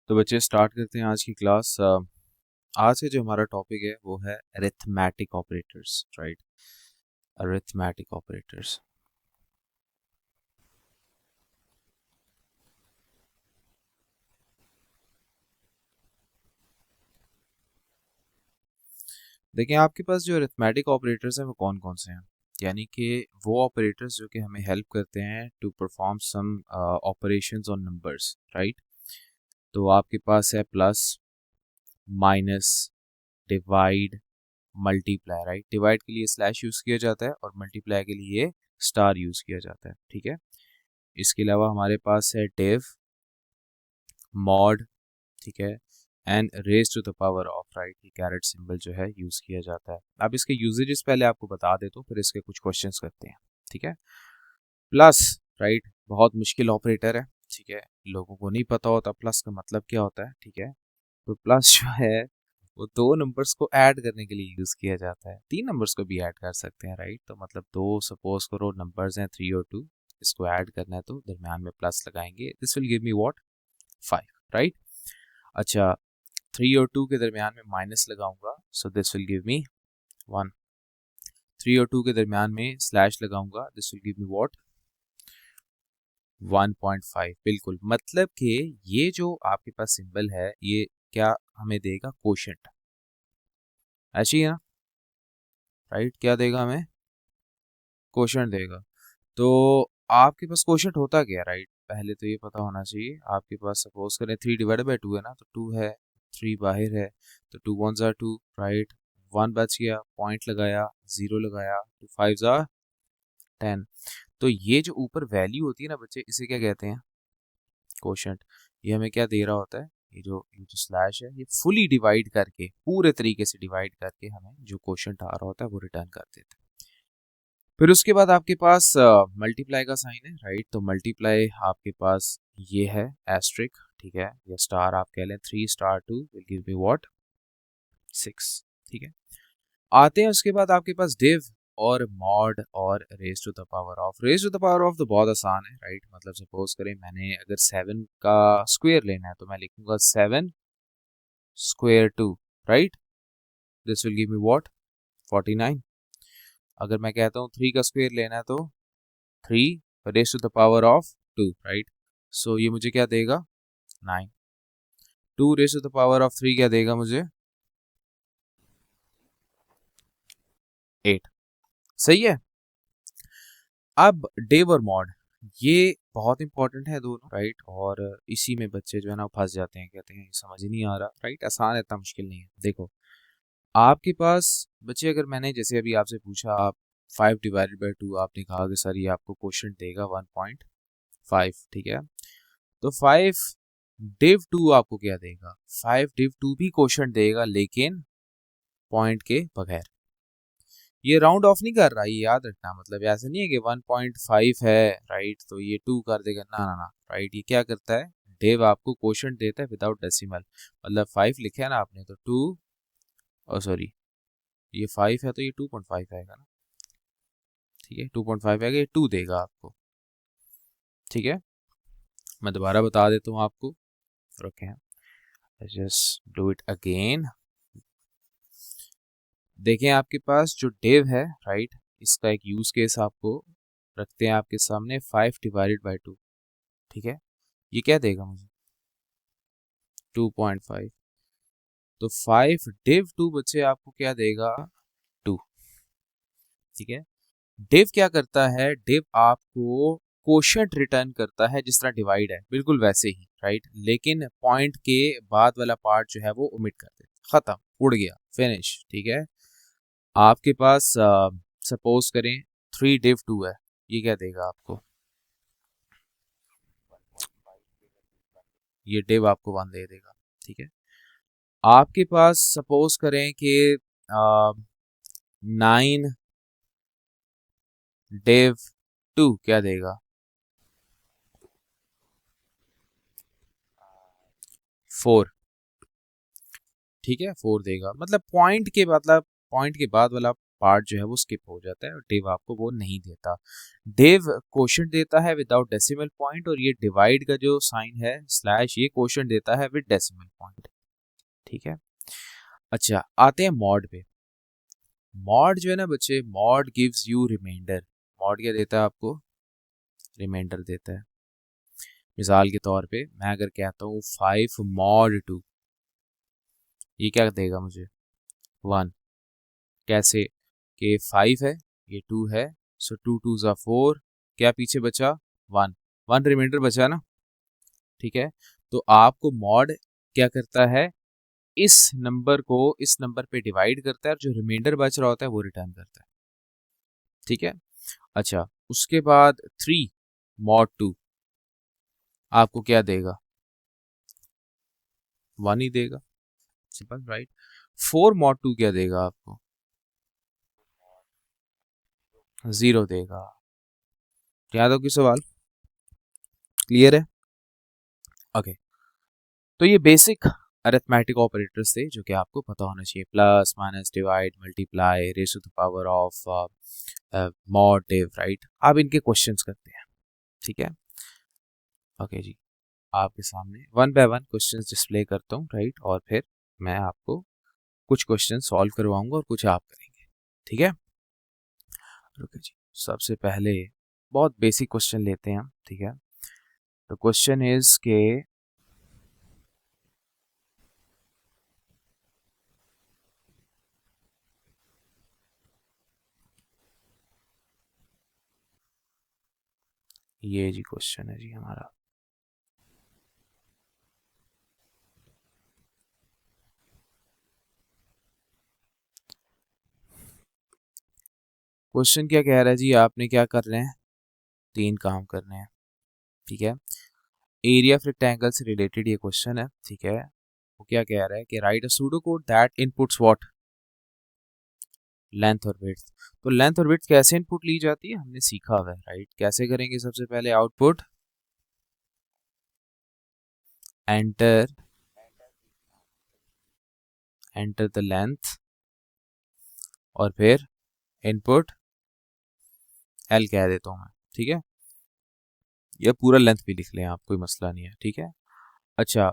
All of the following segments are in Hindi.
तो बच्चे स्टार्ट करते हैं आज की क्लास। आज का जो हमारा टॉपिक है वो है arithmetic operators, right. Arithmetic operators. देखिए आपके पास जो अरिथमेटिक ऑपरेटर्स हैं वो कौन कौन से हैं, यानी कि वो ऑपरेटर्स जो कि हमें हेल्प करते हैं to perform some operations on numbers, right. तो आपके पास है plus, minus, divide, multiply, right. Divide के लिए स्लैश यूज किया जाता है और मल्टीप्लाई के लिए स्टार यूज किया जाता है, ठीक है। इसके अलावा हमारे पास है डिव, मॉड, ठीक है, and raise to the power of, right. ये कैरेट सिंबल जो है यूज किया जाता है। अब इसके यूजेजेस पहले आपको बता देता हूँ, फिर इसके कुछ क्वेश्चंस करते हैं, ठीक है। प्लस, राइट, बहुत मुश्किल ऑपरेटर है, ठीक है। लोगों को नहीं पता होता प्लस का मतलब क्या होता है, ठीक है। तो प्लस जो है वो दो नंबर्स को ऐड करने के लिए यूज किया जाता है, तीन नंबर्स को भी ऐड कर सकते हैं, राइट। तो मतलब दो सपोज करो नंबर्स हैं 3 और 2, इसको ऐड करना है तो दरम्यान में प्लस लगाएंगे, this will give me what, 5, right. अच्छा, 3 और 2 के दरमियान में माइनस लगाऊंगा, सो दिस विल गिव मी 1। 3 और 2 के दरमियान में स्लैश लगाऊंगा, this will give me what, 1.5। बिल्कुल, मतलब कि ये जो आपके पास सिंबल है ये क्या हमें देगा, कोशेंट, ऐसी ही है ना, राइट। क्या देगा हमें, कोशेंट देगा। तो आपके पास कोशेंट होता क्या, राइट। पहले तो ये पता होना चाहिए। आपके पास सपोज करें 3/2 है ना, तो 2 है, 3 बाहर है, तो 2 1 ज़ा 2, राइट। 1 बच गया, पॉइंट लगाया, 0 लगाया, 2 5 ज़ा 10। तो ये जो ऊपर वैल्यू होती है ना बच्चे, इसे क्या कहते हैं, कोशेंट। ये हमें क्या दे रहा होता है, ये जो स्लैश है ये फुली डिवाइड करके, पूरे तरीके से डिवाइड करके हमें जो कोशेंट आ रहा होता है वो रिटर्न कर देता है। फिर उसके बाद आपके पास मल्टीप्लाई का साइन है, राइट। तो मल्टीप्लाई आपके पास ये है एस्ट्रिक, ठीक है, या स्टार आप कह लें, 3 star 2 will give me what, 6, ठीक है। आते हैं उसके बाद आपके पास डिव और मॉड और raise to the power of. Raise to the power of तो बहुत आसान है, राइट। मतलब सपोज करें मैंने अगर 7 का स्क्वायर लेना है तो मैं लिखूंगा 7 square 2, right. This will give me what, 49। अगर मैं कहता हूँ 3 का स्क्वायर लेना है तो 3 raise to the power of 2, right. So ये मुझे क्या देगा, 9। 2 raise to the power of 3 क्या देगा मुझे, 8, सही है। अब डेव और मॉड, ये बहुत इंपॉर्टेंट है दोनों, राइट। और इसी में बच्चे जो है ना फंस जाते हैं, कहते हैं ये समझ ही नहीं आ रहा, राइट। आसान है, इतना मुश्किल नहीं है। देखो आपके पास बच्चे, अगर मैंने जैसे अभी आपसे पूछा, आप 5/2 आपने कहा कि सर ये आपको क्वेश्चन देगा 1.5, ठीक है। तो 5 डिव 2 आपको क्या देगा, 5 डिव 2 भी क्वेश्चन देगा लेकिन पॉइंट के बगैर। ये राउंड ऑफ नहीं कर रहा, ये याद रखना। मतलब ऐसा नहीं है कि 1.5 है, राइट, तो ये 2 कर देगा, ना ना ना, राइट। ये क्या करता है, डेव आपको क्वोशंट देता है विदाउट डेसिमल। मतलब 5 लिखे है ना आपने, तो 2, और सॉरी ये 5 है तो ये 2.5 आएगा ना, ठीक है, 2.5 आएगा, ये 2 देगा आपको, ठीक है। मैं दोबारा बता देता हूँ आपको, रखें, जस्ट डू इट अगेन। देखें आपके पास जो डेव है, राइट, इसका एक यूज केस आपको रखते हैं आपके सामने, 5/2, ठीक है। ये क्या देगा मुझे, 2.5। तो 5 डिव 2 बच्चे आपको क्या देगा, 2, ठीक है। डिव क्या करता है, डिव आपको कोशेंट रिटर्न करता है, जिस तरह डिवाइड है बिल्कुल वैसे ही, राइट। लेकिन पॉइंट के बाद वाला पार्ट जो है वो ओमिट कर देता, खत्म, उड़ गया, फिनिश, ठीक है। आपके पास सपोज करें 3/2 है, ये क्या देगा आपको, ये डिव आपको 1 दे देगा, ठीक है। आपके पास सपोज करें कि 9/2 क्या देगा, 4, ठीक है, 4 देगा। मतलब पॉइंट के बाद वाला पार्ट जो है वो स्किप हो जाता है और डिव आपको वो नहीं देता। डिव क्वोशंट देता है विदाउट डेसिमल पॉइंट, और ये डिवाइड का जो साइन है स्लैश, ये क्वोशंट देता है विद डेसिमल पॉइंट। ठीक है, अच्छा आते हैं मॉड पे। मॉड जो है ना बच्चे, mod gives you remainder. Mod क्या देता है आपको? रिमाइंडर देता है। मिसाल के तौर पे मैं अगर कहता हूँ 5 मॉड 2, ये क्या देगा मुझे? 1। कैसे कि 5 है, ये 2 है, सो 2 2 ज़ा 4, क्या पीछे बचा? 1। 1 रिमाइंडर बचा ना। ठीक है, तो आपको मॉड क्या करता है, इस नंबर को इस नंबर पे डिवाइड करता है और जो रिमाइंडर बच रहा होता है वो रिटर्न करता है। ठीक है, अच्छा उसके बाद 3 मॉड 2 आपको क्या देगा? 1 ही देगा, सिंपल राइट। 4 मॉड 2 क्या देगा आपको? 0 देगा। याद हो कि सवाल क्लियर है? ओके, तो ये बेसिक अरिथमेटिक ऑपरेटर्स थे जो कि आपको पता होना चाहिए, plus minus divide multiply raise to the power of mod div, right. अब इनके क्वेश्चंस करते हैं। ठीक है, ओके जी, आपके सामने one by one questions display करता हूँ, राइट, और फिर मैं आपको कुछ क्वेश्चन सॉल्व करवाऊंगा और कुछ आप करेंगे। ठीक है, ओके जी, सबसे पहले बहुत बेसिक क्वेश्चन लेते हैं हम। ठीक है, तो क्वेश्चन इज के ये जी क्वेश्चन है जी हमारा, क्वेश्चन क्या कह रहा है जी, आपने क्या करना है, 3 काम करने हैं। ठीक है, एरिया ऑफ रेक्टेंगल से रिलेटेड ये क्वेश्चन है। ठीक है, वो क्या कह रहा है कि right a pseudo code that inputs what, length और विड्थ। तो लेंथ और विड्थ कैसे इनपुट ली जाती है हमने सीखा हुआ है, राइट। कैसे करेंगे? सबसे पहले आउटपुट एंटर द लेंथ और फिर इनपुट एल कह देता हूँ मैं। ठीक है, ये पूरा लेंथ भी लिख लें आप, कोई मसला नहीं है। ठीक है, अच्छा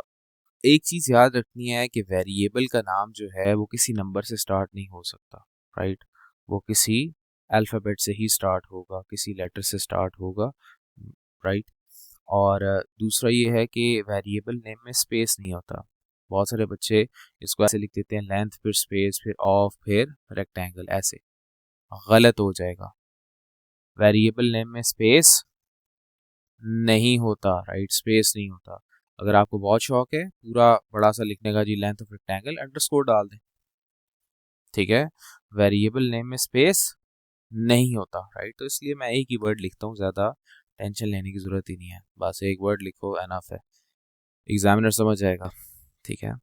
एक चीज़ याद रखनी है कि वेरिएबल का नाम जो है वो किसी नंबर से स्टार्ट नहीं हो सकता, राइट। वो किसी अल्फ़ाबेट से ही स्टार्ट होगा, किसी लेटर से स्टार्ट होगा, राइट। और दूसरा ये है कि वेरिएबल नेम में स्पेस नहीं होता। बहुत सारे बच्चे इसको ऐसे लिख देते हैं, लेंथ फिर स्पेस फिर ऑफ फिर रेक्टेंगल, ऐसे गलत हो जाएगा। वेरिएबल नेम में स्पेस नहीं होता, राइट, स्पेस नहीं होता। अगर आपको बहुत शौक है पूरा बड़ा सा लिखने का जी, लेंथ ऑफ रेक्टेंगल अंडरस्कोर डाल दें। ठीक है, वेरिएबल नेम में स्पेस नहीं होता, राइट। तो इसलिए मैं एक ही वर्ड लिखता हूँ, ज़्यादा टेंशन लेने की ज़रूरत ही नहीं है, बस एक वर्ड लिखो एनफ है, एग्जामिनर समझ जाएगा। ठीक है,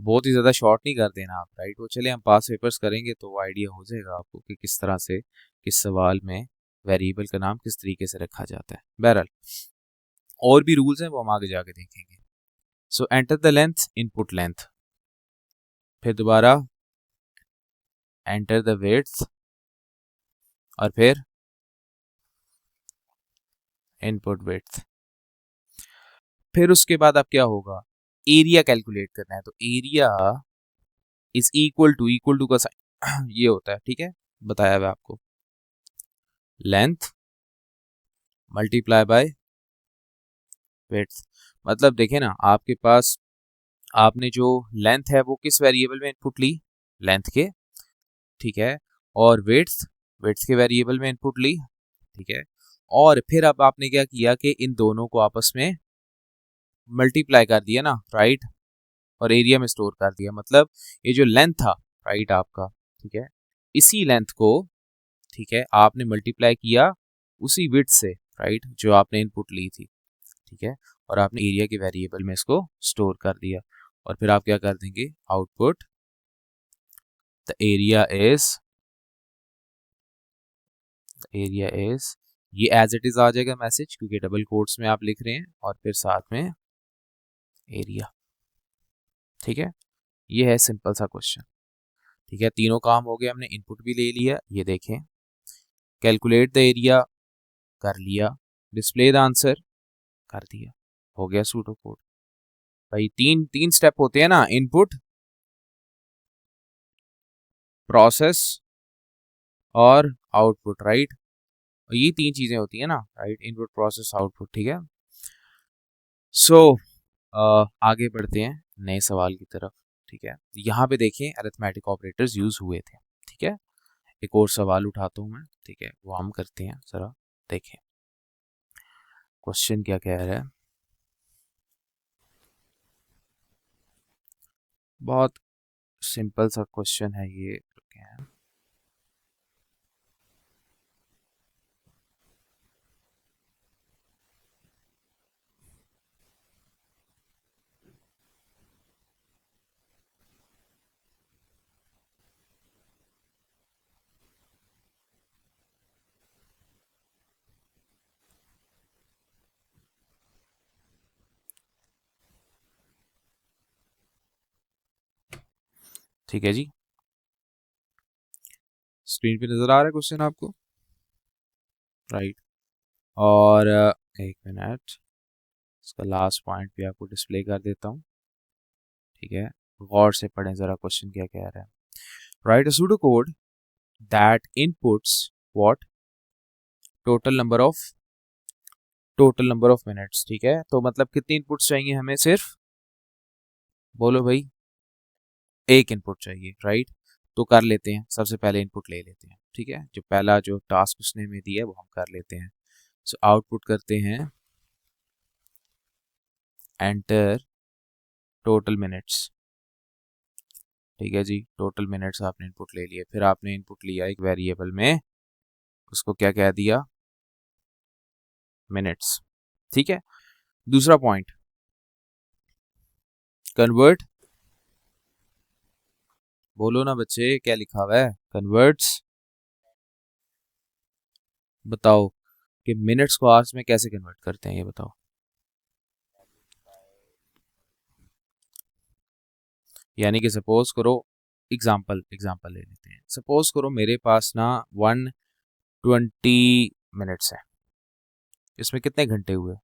बहुत ही ज़्यादा शॉर्ट नहीं कर देना आप, राइट। वो चले हम पास पेपर्स करेंगे तो आइडिया हो जाएगा आपको कि किस तरह से किस सवाल में वेरिएबल का नाम किस तरीके से रखा जाता है। बहरहाल और भी रूल्स हैं वो हम आगे जाके देखेंगे। सो enter the length, input length, फिर दोबारा एंटर द विड्थ और फिर इनपुट विड्थ। फिर उसके बाद अब क्या होगा, एरिया कैलकुलेट करना है। तो एरिया इज इक्वल टू का साइन ये होता है, ठीक है, बताया हुआ आपको, लेंथ मल्टीप्लाई बाय विड्थ। मतलब देखें ना, आपके पास आपने जो लेंथ है वो किस वेरिएबल में इनपुट ली, लेंथ के, ठीक है, और विड्थ के वेरिएबल में इनपुट ली, ठीक है। और फिर अब आपने क्या किया कि इन दोनों को आपस में मल्टीप्लाई कर दिया ना, राइट, और एरिया में स्टोर कर दिया। मतलब ये जो लेंथ था, राइट, आपका, ठीक है, इसी लेंथ को, ठीक है, आपने मल्टीप्लाई किया उसी विड्थ से, राइट, जो आपने इनपुट ली थी, ठीक है, और आपने एरिया के वेरिएबल में इसको स्टोर कर दिया। और फिर आप क्या कर देंगे, आउटपुट द एरिया इज, ये एज इट इज आ जाएगा मैसेज, क्योंकि डबल कोट्स में आप लिख रहे हैं, और फिर साथ में एरिया। ठीक है, ये है सिंपल सा क्वेश्चन। ठीक है, तीनों काम हो गए, हमने इनपुट भी ले लिया, ये देखें। कैलकुलेट द एरिया कर लिया, डिस्प्ले द आंसर कर दिया, हो गया सूडो कोड। भाई तीन तीन स्टेप होते हैं ना, इनपुट, प्रोसेस और आउटपुट, राइट। ये तीन चीजें होती है ना, राइट, इनपुट प्रोसेस आउटपुट, ठीक है। सो आगे बढ़ते हैं नए सवाल की तरफ, ठीक है। यहाँ पे देखें अरिथमेटिक ऑपरेटर्स यूज हुए थे, ठीक है। एक और सवाल उठाता हूँ मैं, ठीक है, वो हम करते हैं, जरा देखें क्वेश्चन क्या कह रहा है। बहुत सिंपल सा क्वेश्चन है ये, क्या है। ठीक है जी, स्क्रीन पे नजर आ रहा है क्वेश्चन आपको, राइट। और एक मिनट, इसका लास्ट पॉइंट भी आपको डिस्प्ले कर देता हूँ, ठीक है। गौर से पढ़ें जरा क्वेश्चन क्या कह रहा है। Right a pseudo code that inputs what total number of minutes, ठीक है। तो मतलब कितनी इनपुट्स चाहिए हमें, सिर्फ बोलो भाई, एक इनपुट चाहिए, राइट। तो कर लेते हैं, सबसे पहले इनपुट ले लेते हैं, ठीक है। जो पहला जो टास्क उसने हमें दिया है वो हम कर लेते हैं। सो आउटपुट करते हैं एंटर टोटल मिनट्स, ठीक है जी। टोटल मिनट्स आपने इनपुट ले लिए, फिर आपने इनपुट लिया एक वेरिएबल में, उसको क्या कह दिया, मिनट्स, ठीक है। दूसरा पॉइंट, कन्वर्ट, बोलो ना बच्चे क्या लिखा हुआ है, कन्वर्ट्स, बताओ कि मिनट्स को आवर्स में कैसे कन्वर्ट करते हैं, ये बताओ। यानी कि सपोज करो, एग्जाम्पल एग्जाम्पल ले लेते हैं, सपोज करो मेरे पास ना 120 मिनट्स है, इसमें कितने घंटे हुए,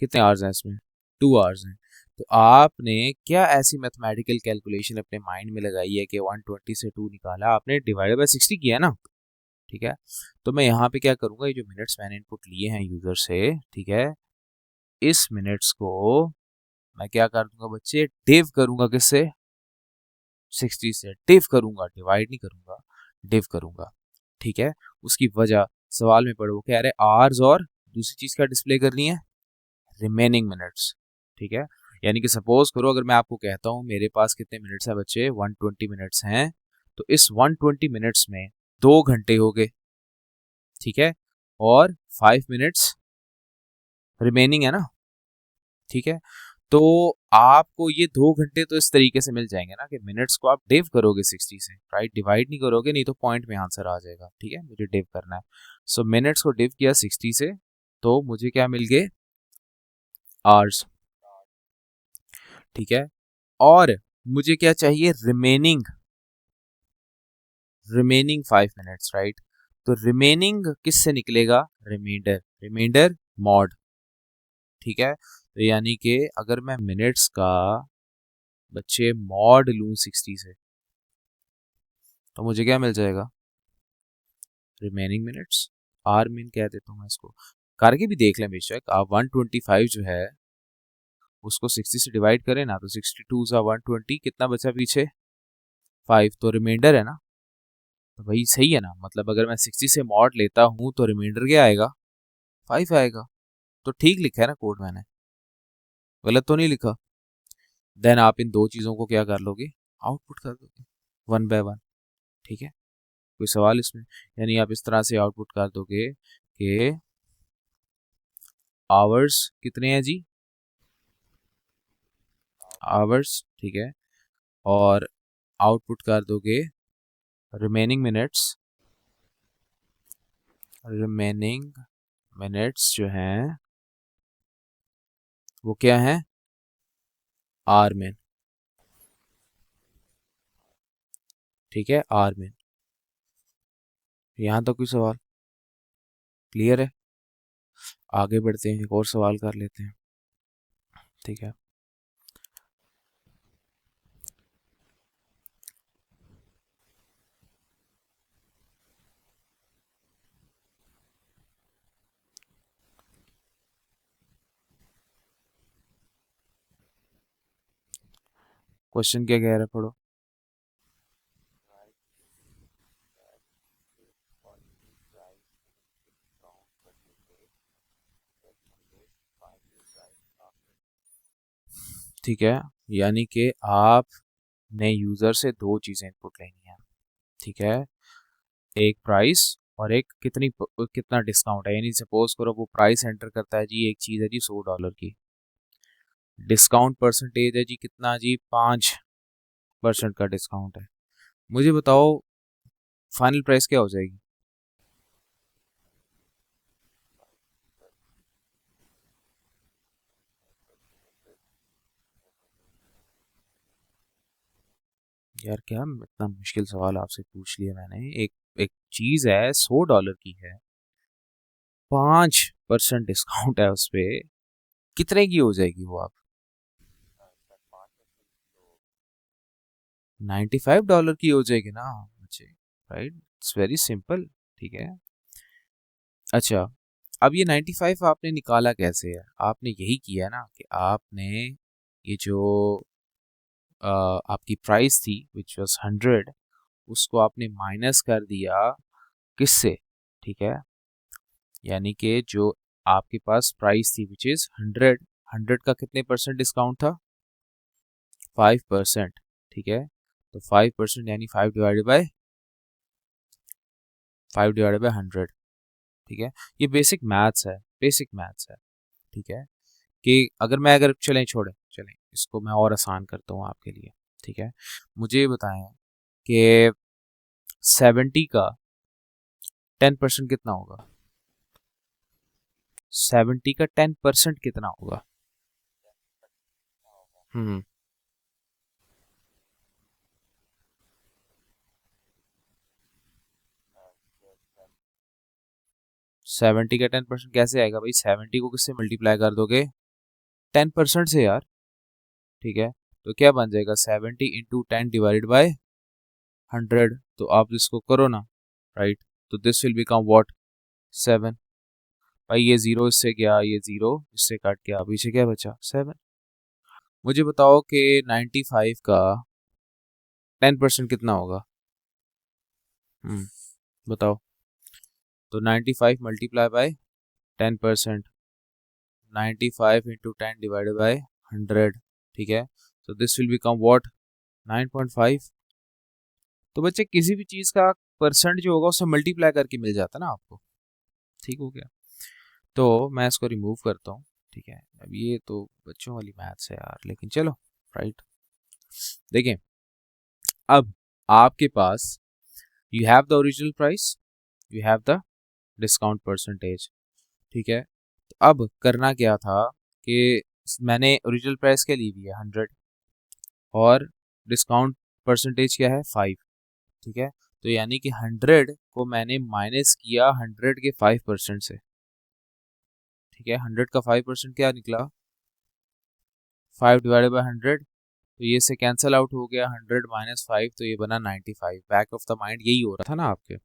कितने आवर्स हैं इसमें, 2 आवर्स हैं। तो आपने क्या ऐसी मैथमेटिकल कैलकुलेशन अपने माइंड में लगाई है कि 120 से 2 निकाला आपने, डिवाइडेड बाय 60 किया ना, ठीक है। तो मैं यहाँ पे क्या करूँगा, ये जो मिनट्स मैंने इनपुट लिए हैं यूजर से, ठीक है, इस मिनट्स को मैं क्या कर दूंगा बच्चे, डिव करूंगा, किससे, 60 से डिव करूंगा, डिवाइड नहीं करूंगा, डिव करूंगा, ठीक है। उसकी वजह सवाल में पढ़ो, वो कह रहे आवर्स और दूसरी चीज क्या डिस्प्ले करनी है, रिमेनिंग मिनट्स, ठीक है। यानी कि सपोज करो अगर मैं आपको कहता हूँ मेरे पास कितने मिनट्स है बच्चे, 120 मिनट्स हैं, तो इस 120 मिनट्स में 2 घंटे हो गए, ठीक है, और 5 मिनट्स रिमेनिंग है ना, ठीक है। तो आपको ये 2 घंटे तो इस तरीके से मिल जाएंगे ना कि मिनट्स को आप डिव करोगे 60 से, राइट, डिवाइड नहीं करोगे, नहीं तो पॉइंट में आंसर आ जाएगा, ठीक है, मुझे डिव करना है। सो मिनट्स को डिव किया 60 से, तो मुझे क्या मिल गए, आवर्स, ठीक है। और मुझे क्या चाहिए, रिमेनिंग रिमेनिंग 5 मिनट्स, राइट। तो रिमेनिंग किससे निकलेगा, रिमाइंडर, रिमाइंडर मॉड, ठीक है। तो यानी कि अगर मैं मिनट्स का बच्चे मॉड लूं 60 से, तो मुझे क्या मिल जाएगा, रिमेनिंग मिनट्स, आर मीन कह देता हूँ मैं इसको, करके भी देख लें बेशक आप। 125 जो है उसको 60 से डिवाइड करें ना, तो 62 सा 120, कितना बचा पीछे, 5, तो रिमाइंडर है ना, तो भाई सही है ना, मतलब अगर मैं 60 से मॉड लेता हूँ तो रिमाइंडर क्या आएगा, 5 आएगा। तो ठीक लिखा है ना कोड मैंने, गलत तो नहीं लिखा। देन आप इन दो चीज़ों को क्या कर लोगे, आउटपुट कर दोगे वन बाय वन, ठीक है। कोई सवाल इसमें, यानी आप इस तरह से आउटपुट कर दोगे कि आवर्स कितने हैं जी, आवर्स, ठीक है, और आउटपुट कर दोगे रिमेनिंग मिनट्स, रिमेनिंग मिनट्स जो हैं वो क्या हैं, आर में, ठीक है, आर में। यहाँ तक कोई सवाल क्लियर है? आगे बढ़ते हैं, एक और सवाल कर लेते हैं, ठीक है। क्वेश्चन क्या कह रहा है, पढ़ो। ठीक है, यानी कि आपने यूजर से दो चीजें इनपुट लेनी है, ठीक है। एक प्राइस और एक कितना डिस्काउंट है। यानी सपोज करो वो प्राइस एंटर करता है जी, एक चीज है जी $100 की, डिस्काउंट परसेंटेज है जी कितना जी, 5% का डिस्काउंट है। मुझे बताओ फाइनल प्राइस क्या हो जाएगी? यार क्या इतना मुश्किल सवाल आपसे पूछ लिया मैंने। एक एक चीज है $100 की है, 5% डिस्काउंट है उस पे, कितने की हो जाएगी वो आप? $95 की हो जाएगी ना मुझे, राइट, इट्स वेरी सिंपल, ठीक है। अच्छा, अब ये 95 आपने निकाला कैसे है? आपने यही किया ना कि आपने ये जो आपकी प्राइस थी विच वाज 100, उसको आपने माइनस कर दिया किससे, ठीक है। यानी कि जो आपके पास प्राइस थी विच इज 100, 100 का कितने परसेंट डिस्काउंट था? 5%, ठीक है। तो 5% यानी 5 डिवाइडेड बाय 100, ठीक है। ये बेसिक मैथ्स है, बेसिक मैथ्स है, ठीक है। कि अगर चलें, छोड़ें, चलें, इसको मैं और आसान करता हूँ आपके लिए, ठीक है। मुझे ये बताएं कि 70 का 10% कितना होगा? 70 का 10% कितना होगा? हम्म 70 का 10% कैसे आएगा भाई? 70 को किससे मल्टीप्लाई कर दोगे? 10% से यार, ठीक है। तो क्या बन जाएगा? 70 × 10 डिवाइडेड बाय 100। तो आप इसको करो ना, राइट, तो दिस विल बिकम व्हाट? 7। भाई ये जीरो इससे गया, ये जीरो इससे कट गया, पीछे क्या बचा? 7। मुझे बताओ कि 95 का 10% कितना होगा? हम्म बताओ। तो 95 मल्टीप्लाई बाय 10%, 95 × 10 डिवाइडेड बाय 100, ठीक है। तो दिस विल बिकम व्हाट? 9.5। तो बच्चे किसी भी चीज़ का परसेंट जो होगा उससे मल्टीप्लाई करके मिल जाता ना आपको, ठीक हो गया। तो मैं इसको रिमूव करता हूँ, ठीक है। अब ये तो बच्चों वाली मैथ्स है यार, लेकिन चलो, राइट। देखें, अब आपके पास you have the original price, you have the discount percentage, ठीक है। तो अब करना क्या था कि मैंने ओरिजिनल प्राइस क्या ली हुई है? 100, और डिस्काउंट परसेंटेज क्या है? 5, ठीक है। तो यानी कि 100 को मैंने माइनस किया 100 के 5% से, ठीक है। 100 का 5% क्या निकला? 5 डिवाइडेड बाय 100। तो ये से कैंसिल आउट हो गया, 100 - 5, तो ये बना 95। बैक ऑफ द माइंड यही हो रहा था ना आपके,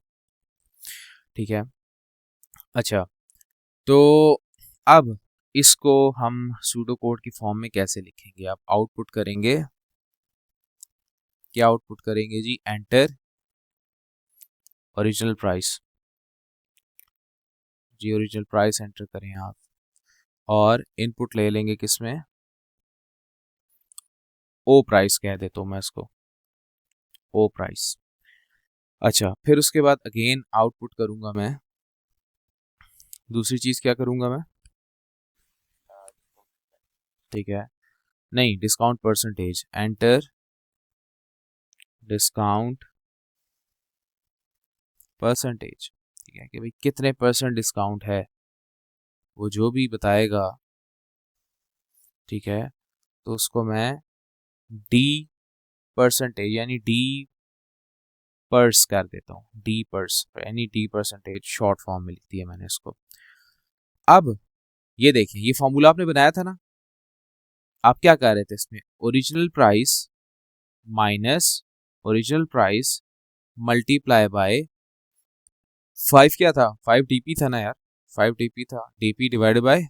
ठीक है। अच्छा, तो अब इसको हम सूडो कोड की फॉर्म में कैसे लिखेंगे? आप आउटपुट करेंगे, क्या आउटपुट करेंगे जी? एंटर ओरिजिनल प्राइस, जी ओरिजिनल प्राइस एंटर करें आप, और इनपुट ले लेंगे किसमें? ओ प्राइस कह देता हूँ मैं इसको, ओ प्राइस। अच्छा, फिर उसके बाद अगेन आउटपुट करूंगा मैं, दूसरी चीज क्या करूंगा मैं? ठीक है, नहीं, discount percentage, enter discount percentage, ठीक है, कि भाई कितने परसेंट डिस्काउंट है, वो जो भी बताएगा, ठीक है, तो उसको मैं डी परसेंटेज यानी डी पर्स कर देता हूँ, डी पर्स यानी डी परसेंटेज शॉर्ट फॉर्म में लिख दिया मैंने इसको। अब ये देखिए, ये फॉर्मूला आपने बनाया था ना, आप क्या कर रहे थे इसमें, original price minus original price multiply by 5, क्या था 5 डीपी था ना यार, 5 डीपी था, डीपी डिवाइड बाय,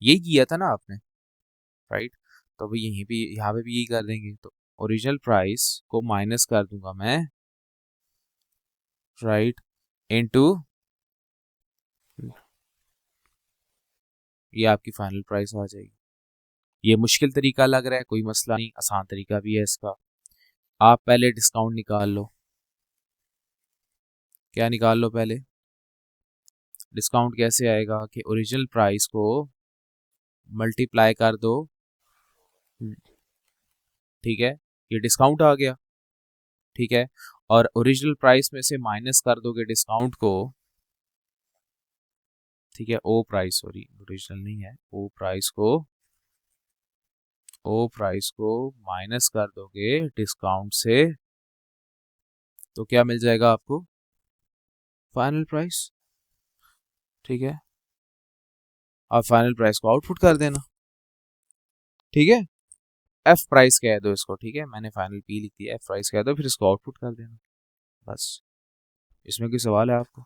यही किया था ना आपने, राइट। तो अभी यहीं पे यहाँ पे भी यही कर देंगे, तो ओरिजिनल प्राइस को माइनस कर दूंगा मैं, राइट, इनटू ये आपकी फाइनल प्राइस आ जाएगी। ये मुश्किल तरीका लग रहा है, कोई मसला नहीं, आसान तरीका भी है इसका। आप पहले डिस्काउंट निकाल लो, क्या निकाल लो पहले, डिस्काउंट कैसे आएगा कि ओरिजिनल प्राइस को मल्टीप्लाई कर दो, ठीक है, ये डिस्काउंट आ गया, ठीक है, और ओरिजिनल प्राइस में से माइनस कर दोगे डिस्काउंट को, ठीक है, ओ प्राइस, सॉरी ओरिजिनल नहीं है, ओ प्राइस को माइनस कर दोगे डिस्काउंट से, तो क्या मिल जाएगा आपको, फाइनल प्राइस, ठीक है। आप फाइनल प्राइस को आउटपुट कर देना, ठीक है, एफ प्राइस कह दो इसको, ठीक है, मैंने फाइनल पी लिख दिया, एफ प्राइस कह दो, फिर इसको आउटपुट कर देना, बस। इसमें कोई सवाल है आपको,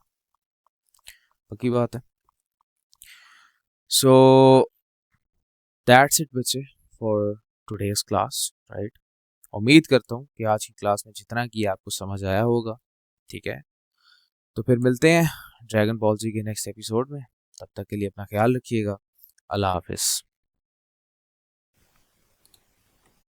पक्की बात है। सो दैट्स इट बच्चे फॉर टुडेज क्लास, राइट। उम्मीद करता हूँ कि आज की क्लास में जितना किया आपको समझ आया होगा, ठीक है। तो फिर मिलते हैं ड्रैगन बॉल जी के नेक्स्ट एपिसोड में, तब तक के लिए अपना ख्याल रखिएगा, अल्लाह हाफिज़।